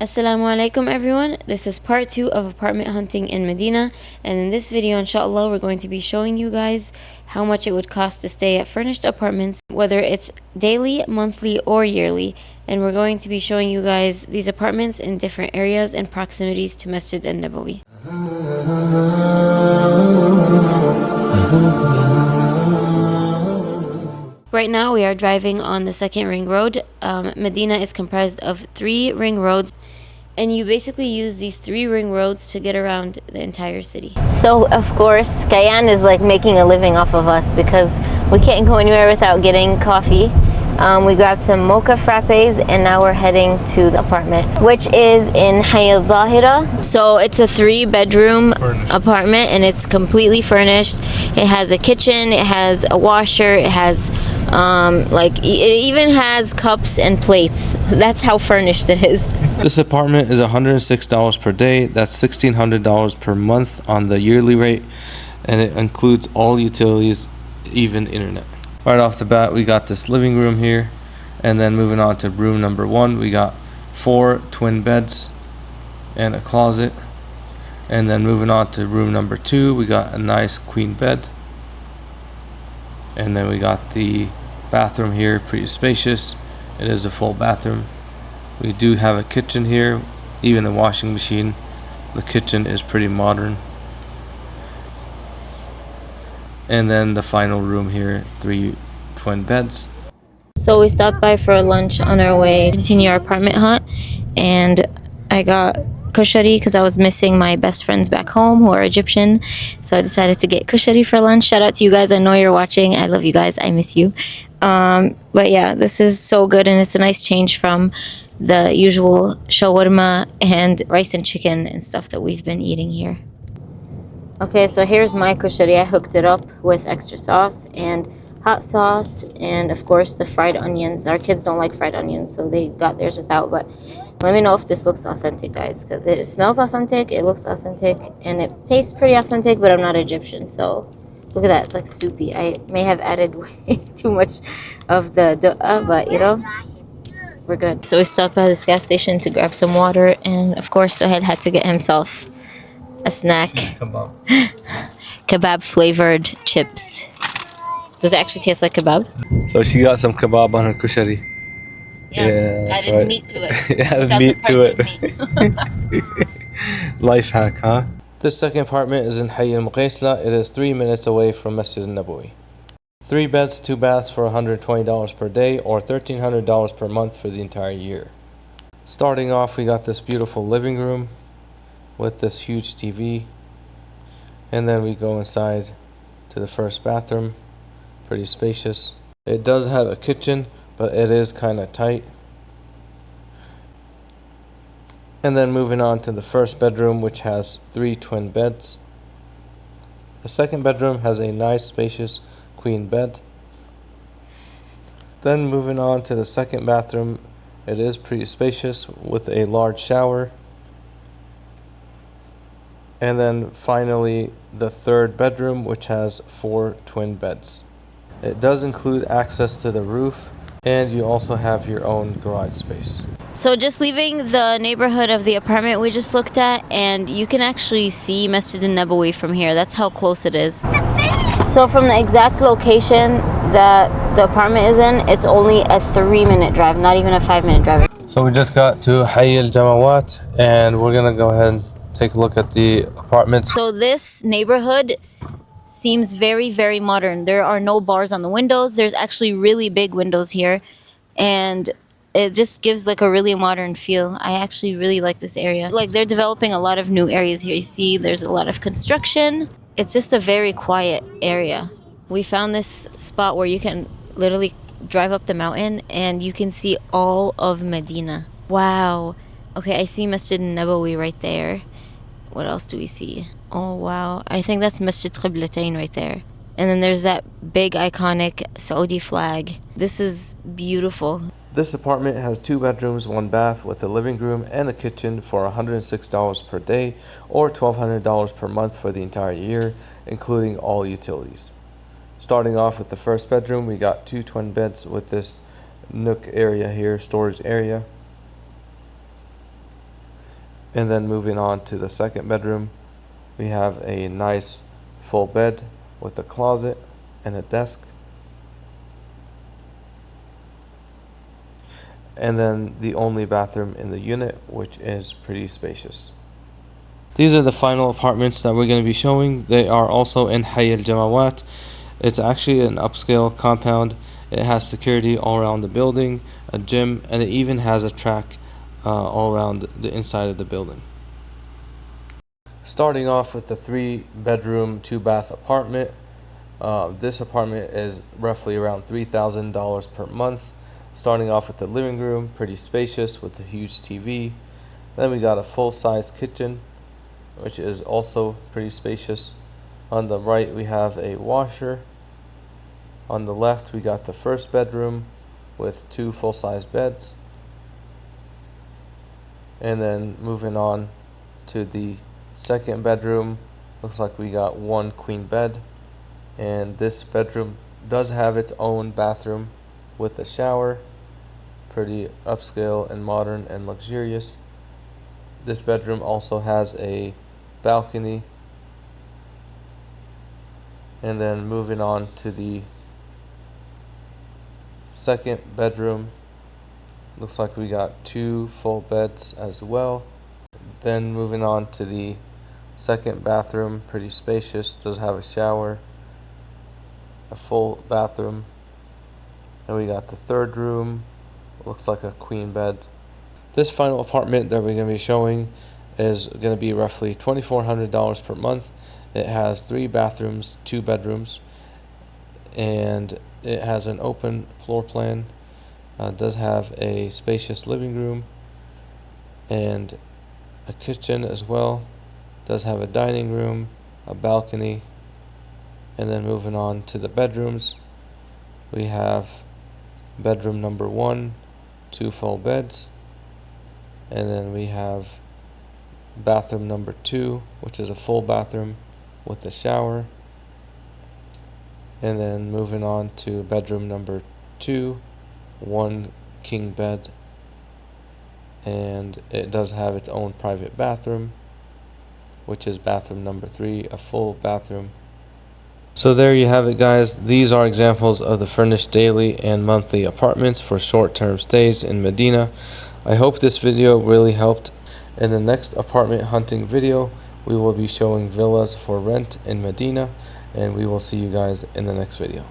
Assalamu alaikum everyone. This is part 2 of apartment hunting in Medina, and in this video inshallah we're going to be showing you guys how much it would cost to stay at furnished apartments, whether it's daily, monthly or yearly, and we're going to be showing you guys these apartments in different areas and proximities to Masjid al-Nabawi. Right now we are driving on the second ring road. Medina is comprised of 3 ring roads, and you basically use these 3 ring roads to get around the entire city. So of course Kayan is like making a living off of us because we can't go anywhere without getting coffee. We grabbed some mocha frappes and now we're heading to the apartment, which is in Hayy al-Zahira. So it's a 3-bedroom apartment and it's completely furnished. It has a kitchen, it has a washer, it has it even has cups and plates. That's how furnished it is. This apartment is $106 per day. That's $1,600 per month on the yearly rate, and it includes all utilities, even internet. Right off the bat, we got this living room here, and then moving on to room number 1, we got 4 twin beds and a closet. And then moving on to room number 2, we got a nice queen bed. And then we got the bathroom here, pretty spacious. It is a full bathroom. We do have a kitchen here, even a washing machine. The kitchen is pretty modern. And then the final room here, 3 twin beds. So we stopped by for lunch on our way to continue our apartment hunt, and I got kushari because I was missing my best friends back home who are Egyptian, so I decided to get kushari for lunch. Shout out to you guys, I know you're watching, I love you guys, I miss you. But yeah, this is so good and it's a nice change from the usual shawarma and rice and chicken and stuff that we've been eating here. Okay, so here's my kushari. I hooked it up with extra sauce and hot sauce and of course the fried onions. Our kids don't like fried onions, so they got theirs without, but let me know if this looks authentic, guys, because it smells authentic, it looks authentic, and it tastes pretty authentic, but I'm not Egyptian, so look at that, it's like soupy. I may have added way too much of the du'a, but you know, we're good. So we stopped by this gas station to grab some water, and of course Sohail had to get himself a snack. Kebab flavored chips. Does it actually taste like kebab? So she got some kebab on her kushari. Yeah, added right. Meat to it. Added meat to it. Life hack, huh? This second apartment is in Hayy al-Muqaysla. It is 3 minutes away from Masjid al-Nabawi. 3 beds, 2 baths for $120 per day or $1,300 per month for the entire year. Starting off, we got this beautiful living room with this huge TV. And then we go inside to the first bathroom. Pretty spacious. It does have a kitchen, but it is kind of tight. And then moving on to the first bedroom, which has 3 twin beds. The second bedroom has a nice spacious queen bed. Then moving on to the second bathroom, it is pretty spacious with a large shower. And then finally the third bedroom, which has 4 twin beds. It does include access to the roof, and you also have your own garage space. So just leaving the neighborhood of the apartment we just looked at, and you can actually see Masjid al-Nabawi from here. That's how close it is. So from the exact location that the apartment is in, it's only a 3-minute drive, not even a 5-minute drive. So we just got to Hayy al-Jamawat, and we're gonna go ahead and take a look at the apartments. So this neighborhood seems very, very modern. There are no bars on the windows. There's actually really big windows here, and it just gives like a really modern feel. I actually really like this area. Like, they're developing a lot of new areas here. You see there's a lot of construction. It's just a very quiet area. We found this spot where you can literally drive up the mountain and you can see all of Medina. Wow. Okay, I see Masjid al-Nabawi right there. What else do we see? Oh wow, I think that's Masjid Qiblatain right there. And then there's that big iconic Saudi flag. This is beautiful. This apartment has 2 bedrooms, 1 bath with a living room and a kitchen for $106 per day or $1,200 per month for the entire year, including all utilities. Starting off with the first bedroom, we got 2 twin beds with this nook area here, storage area. And then moving on to the second bedroom, we have a nice full bed with a closet and a desk. And then the only bathroom in the unit, which is pretty spacious. These are the final apartments that we're going to be showing. They are also in Hayy al-Jamawat. It's actually an upscale compound. It has security all around the building, a gym, and it even has a track all around the inside of the building. Starting off with the 3-bedroom, 2-bath apartment. This apartment is roughly around $3,000 per month. Starting off with the living room, pretty spacious with a huge TV. Then we got a full-size kitchen, which is also pretty spacious. On the right we have a washer. On the left we got the first bedroom with 2 full-size beds. And then moving on to the second bedroom, looks like we got 1 queen bed. And this bedroom does have its own bathroom with a shower. Pretty upscale and modern and luxurious. This bedroom also has a balcony. And then moving on to the second bedroom, looks like we got 2 full beds as well. Then moving on to the second bathroom, pretty spacious, does have a shower, a full bathroom. And we got the third room, looks like a queen bed. This final apartment that we're going to be showing is going to be roughly $2,400 per month. It has 3 bathrooms, 2 bedrooms, and it has an open floor plan. It does have a spacious living room and a kitchen as well. It does have a dining room, a balcony. And then moving on to the bedrooms, we have bedroom number 1, 2 full beds. And then we have bathroom number 2, which is a full bathroom with a shower. And then moving on to bedroom number 2, 1 king bed. And it does have its own private bathroom, which is bathroom number 3, a full bathroom. So there you have it, guys. These are examples of the furnished daily and monthly apartments for short-term stays in Medina. I hope this video really helped. In the next apartment hunting video, we will be showing villas for rent in Medina, and we will see you guys in the next video.